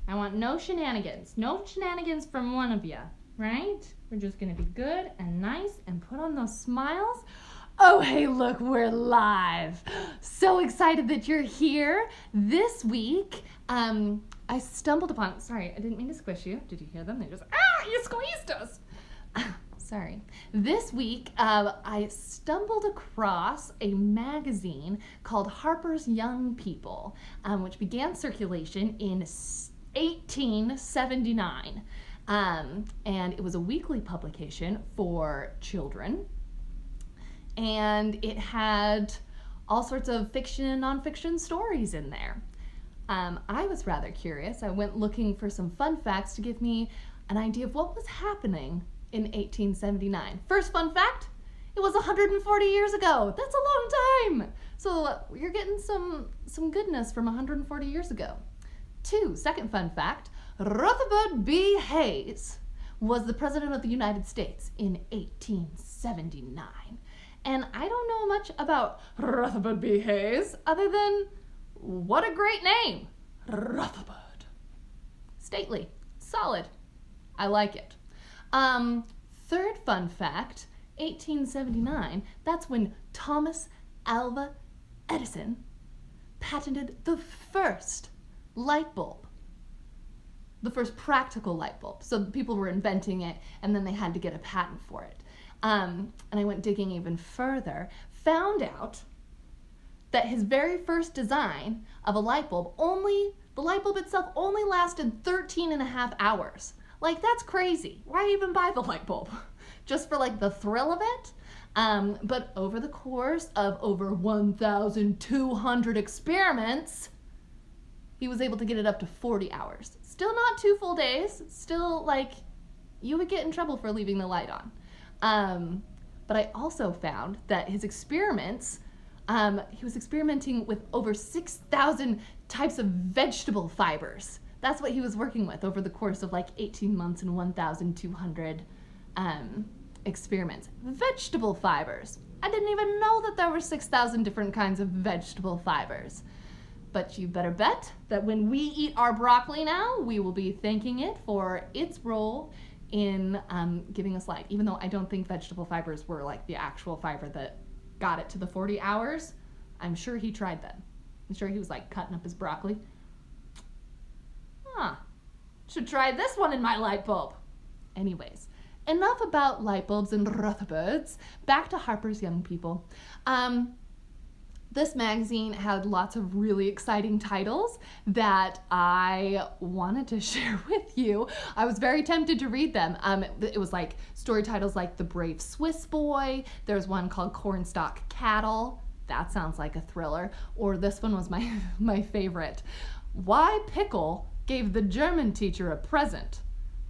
I want no shenanigans. No shenanigans from one of you, right? We're just going to be good and nice and put on those smiles. Oh, hey, look, we're live. So excited that you're here. This week, I stumbled upon, sorry, I didn't mean to squish you. Did you hear them? They just, you squeezed us. Sorry. This week, I stumbled across a magazine called Harpers Young People, which began circulation in 1879. And it was a weekly publication for children. And it had all sorts of fiction and nonfiction stories in there. I was rather curious. I went looking for some fun facts to give me an idea of what was happening in 1879. First fun fact, it was 140 years ago. That's a long time. So you're getting some goodness from 140 years ago. Second fun fact, Rutherford B. Hayes was the President of the United States in 1879. And I don't know much about Rutherford B. Hayes other than, what a great name, Rutherford. Stately, solid, I like it. Third fun fact, 1879, that's when Thomas Alva Edison patented the first light bulb. The first practical light bulb. So people were inventing it and then they had to get a patent for it. And I went digging even further, found out that his very first design of a light bulb, the light bulb itself only lasted 13 and a half hours. Like, that's crazy. Why even buy the light bulb? Just for like the thrill of it? But over the course of over 1,200 experiments, he was able to get it up to 40 hours. Still not 2 full days. Still, like, you would get in trouble for leaving the light on. But I also found that his experiments, he was experimenting with over 6,000 types of vegetable fibers. That's what he was working with over the course of like 18 months and 1,200 experiments. Vegetable fibers. I didn't even know that there were 6,000 different kinds of vegetable fibers. But you better bet that when we eat our broccoli now, we will be thanking it for its role in giving us life. Even though I don't think vegetable fibers were like the actual fiber that got it to the 40 hours, I'm sure he tried them. I'm sure he was like cutting up his broccoli. Should try this one in my light bulb. Anyways, enough about light bulbs and Rutherfords. Back to Harper's Young People. This magazine had lots of really exciting titles that I wanted to share with you. I was very tempted to read them. It was like story titles like The Brave Swiss Boy. There's one called Cornstalk Cattle. That sounds like a thriller. Or this one was my favorite. Why Pickle Gave the German Teacher a Present.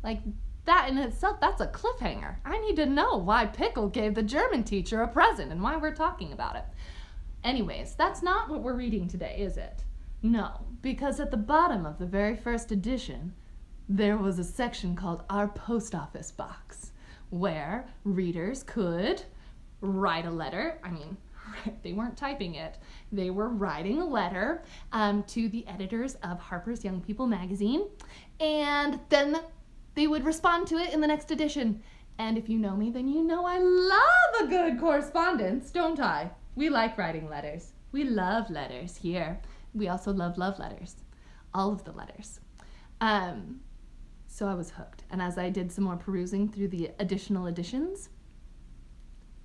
Like, that in itself, that's a cliffhanger. I need to know why Pickle gave the German teacher a present and why we're talking about it. Anyways, that's not what we're reading today, is it? No, because at the bottom of the very first edition, there was a section called Our Post Office Box, where readers could write a letter. I mean, they weren't typing it. They were writing a letter to the editors of Harper's Young People magazine, and then they would respond to it in the next edition. And if you know me, then you know I love a good correspondence, don't I? We like writing letters. We love letters here. We also love letters. All of the letters. So I was hooked. And as I did some more perusing through the additional editions,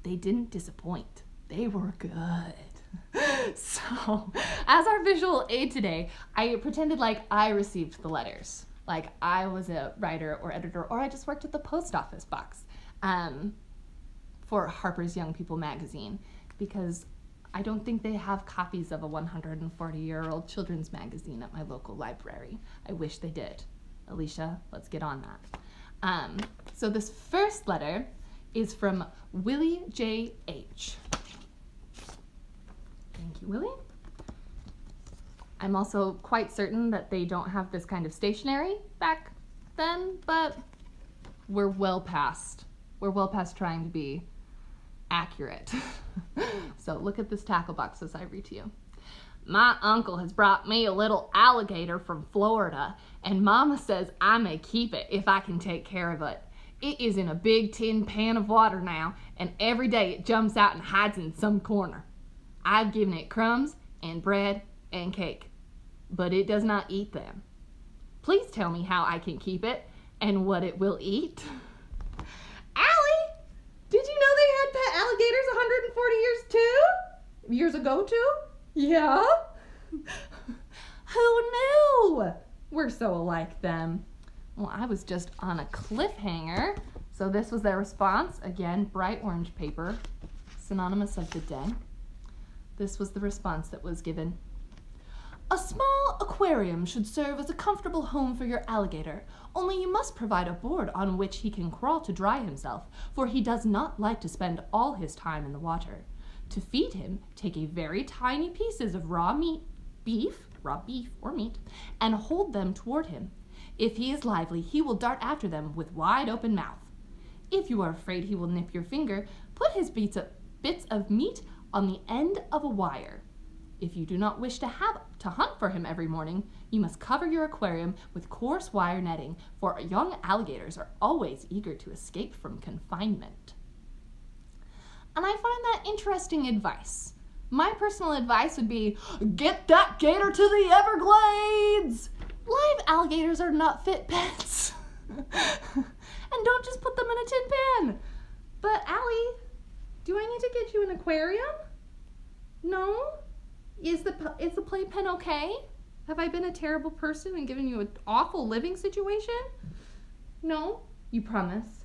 they didn't disappoint. They were good. So, as our visual aid today, I pretended like I received the letters. Like I was a writer or editor, or I just worked at the post office box for Harper's Young People magazine, because I don't think they have copies of a 140-year-old children's magazine at my local library. I wish they did. Alicia, let's get on that. So this first letter is from Willie J. H. Thank you, Willie. I'm also quite certain that they don't have this kind of stationery back then, but we're well past trying to be accurate. So look at this tackle box as I read to you. My uncle has brought me a little alligator from Florida, and Mama says I may keep it if I can take care of it. It is in a big tin pan of water now, and every day it jumps out and hides in some corner. I've given it crumbs and bread and cake, but it does not eat them. Please tell me how I can keep it and what it will eat. Allie, did you know they had pet alligators 140 years ago too? Yeah? Who knew? We're so alike then. Well, I was just on a cliffhanger. So this was their response. Again, bright orange paper, synonymous of the dead. This was the response that was given. A small aquarium should serve as a comfortable home for your alligator, only you must provide a board on which he can crawl to dry himself, for he does not like to spend all his time in the water. To feed him, take a very tiny pieces of raw beef or meat, and hold them toward him. If he is lively, he will dart after them with wide open mouth. If you are afraid he will nip your finger, put his bits of meat on the end of a wire. If you do not wish to hunt for him every morning, you must cover your aquarium with coarse wire netting, for young alligators are always eager to escape from confinement. And I find that interesting advice. My personal advice would be, get that gator to the Everglades! Live alligators are not fit pets. And don't just put them in a tin pan. But Allie, do I need to get you an aquarium? No? Is the playpen okay? Have I been a terrible person and given you an awful living situation? No? You promise?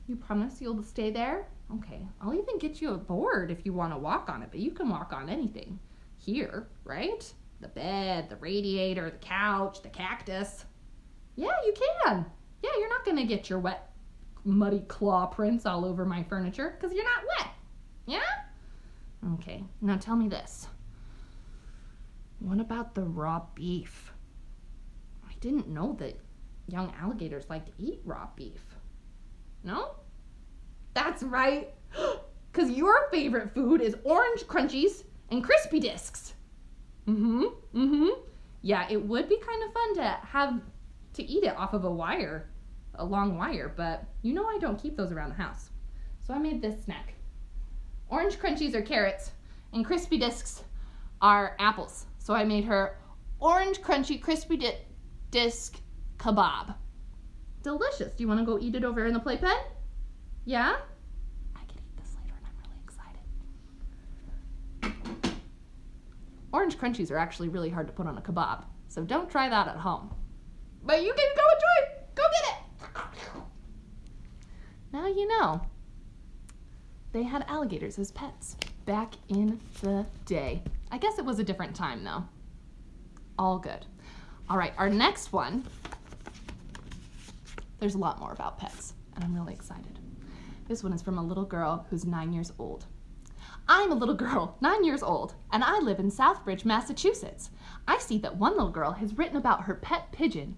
You promise you'll stay there? Okay, I'll even get you a board if you want to walk on it, but you can walk on anything here, right? The bed, the radiator, the couch, the cactus. Yeah, you can. Yeah, you're not going to get your wet, muddy claw prints all over my furniture because you're not wet. Yeah? Okay, now tell me this. What about the raw beef? I didn't know that young alligators like to eat raw beef. No? That's right. Because your favorite food is orange crunchies and crispy discs. Yeah, it would be kind of fun to eat it off of a long wire, but you know I don't keep those around the house. So I made this snack. Orange crunchies are carrots, and crispy discs are apples. So I made her orange crunchy crispy disc kebab. Delicious. Do you want to go eat it over in the playpen? Yeah? I can eat this later and I'm really excited. Orange crunchies are actually really hard to put on a kebab, so don't try that at home. But you can go enjoy. Go get it. Now you know. They had alligators as pets back in the day. I guess it was a different time though. All good. All right, our next one. There's a lot more about pets, and I'm really excited. This one is from a little girl who's 9 years old. I'm a little girl, 9 years old, and I live in Southbridge, Massachusetts. I see that one little girl has written about her pet pigeon.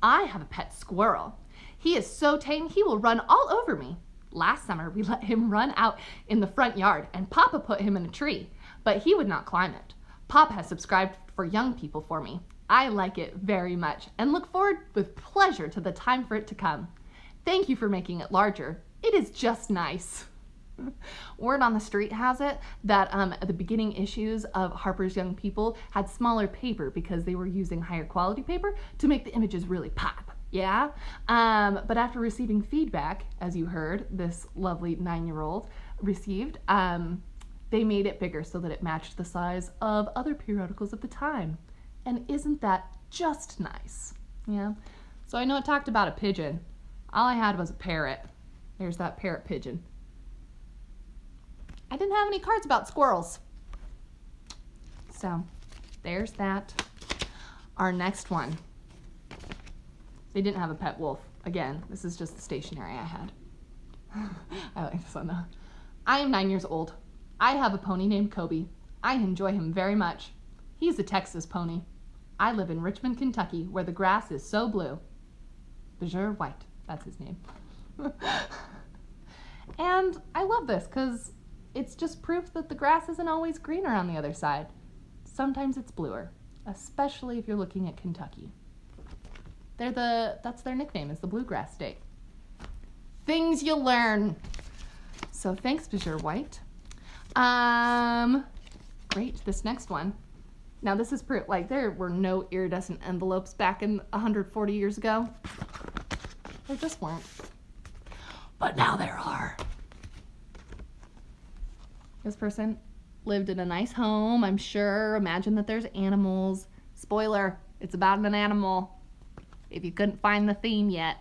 I have a pet squirrel. He is so tame, he will run all over me. Last summer, we let him run out in the front yard, and Papa put him in a tree, but he would not climb it. Papa has subscribed for young people for me. I like it very much and look forward with pleasure to the time for it to come. Thank you for making it larger. It is just nice. Word on the street has it that the beginning issues of Harper's Young People had smaller paper because they were using higher quality paper to make the images really pop. Yeah? But after receiving feedback, as you heard, this lovely 9-year-old received, they made it bigger so that it matched the size of other periodicals of the time. And isn't that just nice? Yeah? So I know it talked about a pigeon. All I had was a parrot. There's that parrot pigeon. I didn't have any cards about squirrels. So there's that. Our next one. They didn't have a pet wolf. Again, this is just the stationery I had. I like this one though. I am 9 years old. I have a pony named Kobe. I enjoy him very much. He's a Texas pony. I live in Richmond, Kentucky, where the grass is so blue. Bajur White, that's his name. And I love this because it's just proof that the grass isn't always greener on the other side. sometimes it's bluer, especially if you're looking at Kentucky. That's their nickname, is the Bluegrass State. Things you learn. So thanks, Monsieur White. Great, this next one. Now this is like there were no iridescent envelopes back in 140 years ago. There just weren't. But now there are. This person lived in a nice home, I'm sure. Imagine that there's animals. Spoiler, it's about an animal. If you couldn't find the theme yet.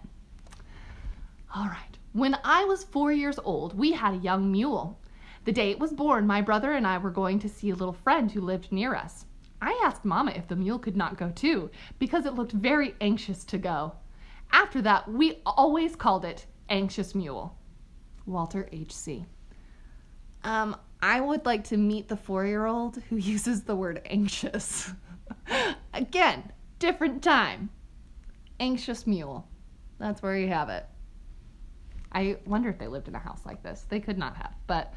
All right. When I was 4 years old, we had a young mule. The day it was born, my brother and I were going to see a little friend who lived near us. I asked Mama if the mule could not go too, because it looked very anxious to go. After that, we always called it Anxious Mule. Walter H.C. I would like to meet the 4-year-old who uses the word anxious. Again, different time. Anxious Mule. That's where you have it. I wonder if they lived in a house like this. They could not have, but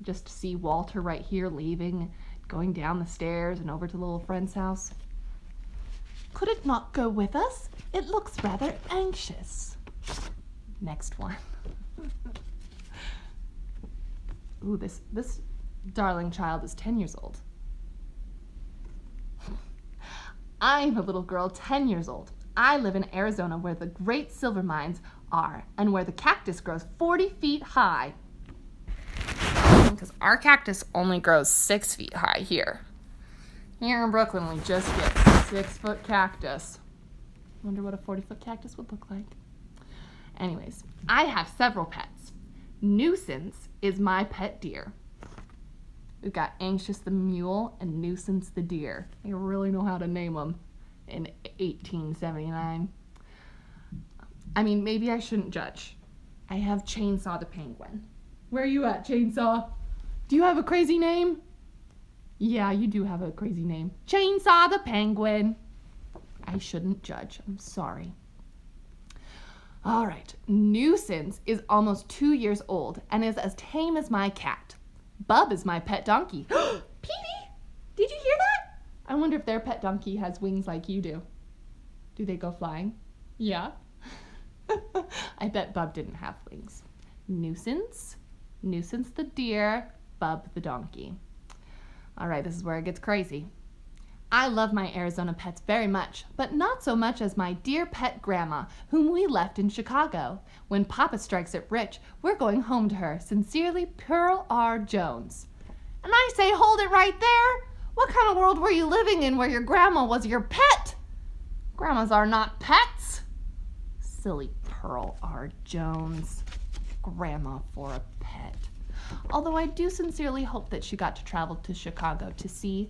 just to see Walter right here leaving, going down the stairs and over to the little friend's house. Could it not go with us? It looks rather anxious. Next one. Ooh, this darling child is 10 years old. I'm a little girl 10 years old. I live in Arizona where the great silver mines are and where the cactus grows 40 feet high. Because our cactus only grows 6 feet high here. Here in Brooklyn, we just get 6-foot cactus. Wonder what a 40-foot cactus would look like. Anyways, I have several pets. Nuisance is my pet deer. We've got Anxious the mule and Nuisance the deer. They really know how to name them in 1879. I mean, maybe I shouldn't judge. I have Chainsaw the penguin. Where are you at, Chainsaw? Do you have a crazy name? Yeah, you do have a crazy name. Chainsaw the penguin. I shouldn't judge. I'm sorry. All right. Nuisance is almost 2 years old and is as tame as my cat. Bub is my pet donkey. Petey, did you hear that? I wonder if their pet donkey has wings like you do. Do they go flying? Yeah. I bet Bub didn't have wings. Nuisance the deer, Bub the donkey. All right, this is where it gets crazy. I love my Arizona pets very much, but not so much as my dear pet grandma, whom we left in Chicago. When Papa strikes it rich, we're going home to her. Sincerely, Pearl R. Jones. And I say, hold it right there. What kind of world were you living in where your grandma was your pet? Grandmas are not pets. Silly Pearl R. Jones. Grandma for a pet. Although I do sincerely hope that she got to travel to Chicago to see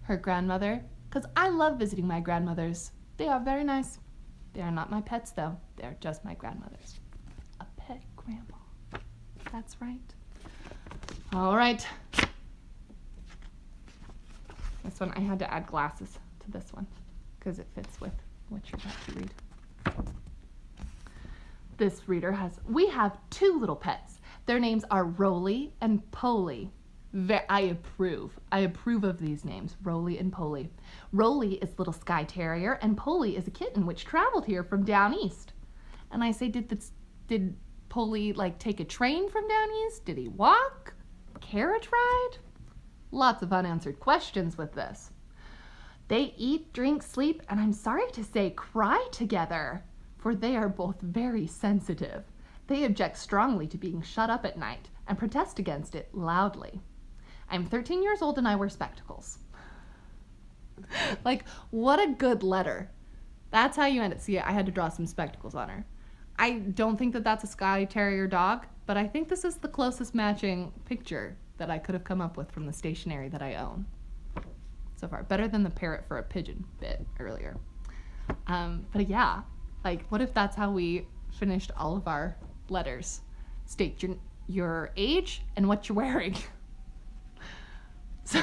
her grandmother, because I love visiting my grandmothers. They are very nice. They are not my pets, though. They're just my grandmothers. A pet grandma. That's right. All right. This one, I had to add glasses to this one because it fits with what you're about to read. This reader we have 2 little pets. Their names are Roly and Polly. I approve of these names, Roly and Polly. Roly is little Skye Terrier, and Polly is a kitten which traveled here from down east. And I say, did Polly take a train from down east? Did he walk? Carriage ride? Lots of unanswered questions with this. They eat, drink, sleep, and I'm sorry to say cry together, for they are both very sensitive. They object strongly to being shut up at night and protest against it loudly. I'm 13 years old and I wear spectacles. What a good letter. That's how you end it. See, I had to draw some spectacles on her. I don't think that that's a Skye Terrier dog, but I think this is the closest matching picture that I could have come up with from the stationery that I own so far. Better than the parrot for a pigeon bit earlier. But yeah, what if that's how we finished all of our letters? State your age and what you're wearing. So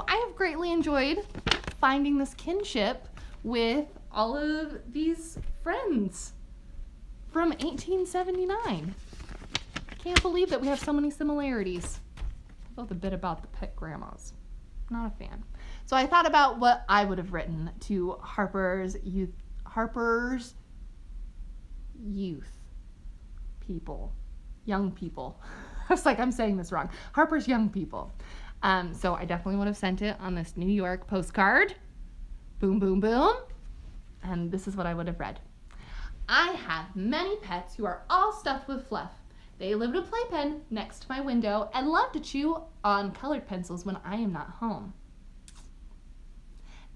I have greatly enjoyed finding this kinship with all of these friends from 1879. Can't believe that we have so many similarities. I love the bit about the pet grandmas. Not a fan. So I thought about what I would have written to Harper's youth people. Young people. I was like, I'm saying this wrong. Harper's young people. So I definitely would have sent it on this New York postcard. Boom, boom, boom. And this is what I would have read. I have many pets who are all stuffed with fluff. They live in a playpen next to my window and love to chew on colored pencils when I am not home.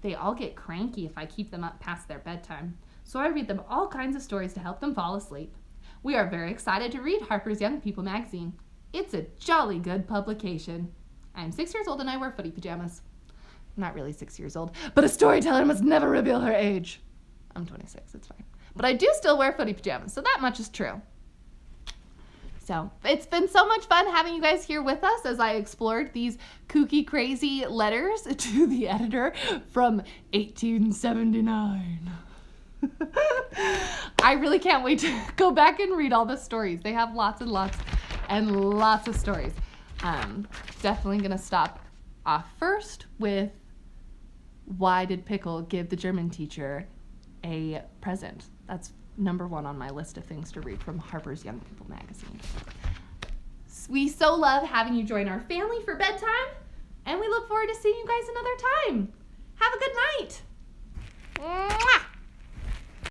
They all get cranky if I keep them up past their bedtime, so I read them all kinds of stories to help them fall asleep. We are very excited to read Harper's Young People magazine. It's a jolly good publication. I am 6 years old and I wear footy pajamas. I'm not really 6 years old, but a storyteller must never reveal her age. I'm 26, it's fine. But I do still wear footy pajamas, so that much is true. So it's been so much fun having you guys here with us as I explored these kooky, crazy letters to the editor from 1879. I really can't wait to go back and read all the stories. They have lots and lots and lots of stories. Definitely going to stop off first with why did Pickle give the German teacher a present? That's number 1 on my list of things to read from Harper's Young People magazine. We so love having you join our family for bedtime, and we look forward to seeing you guys another time. Have a good night. Mwah!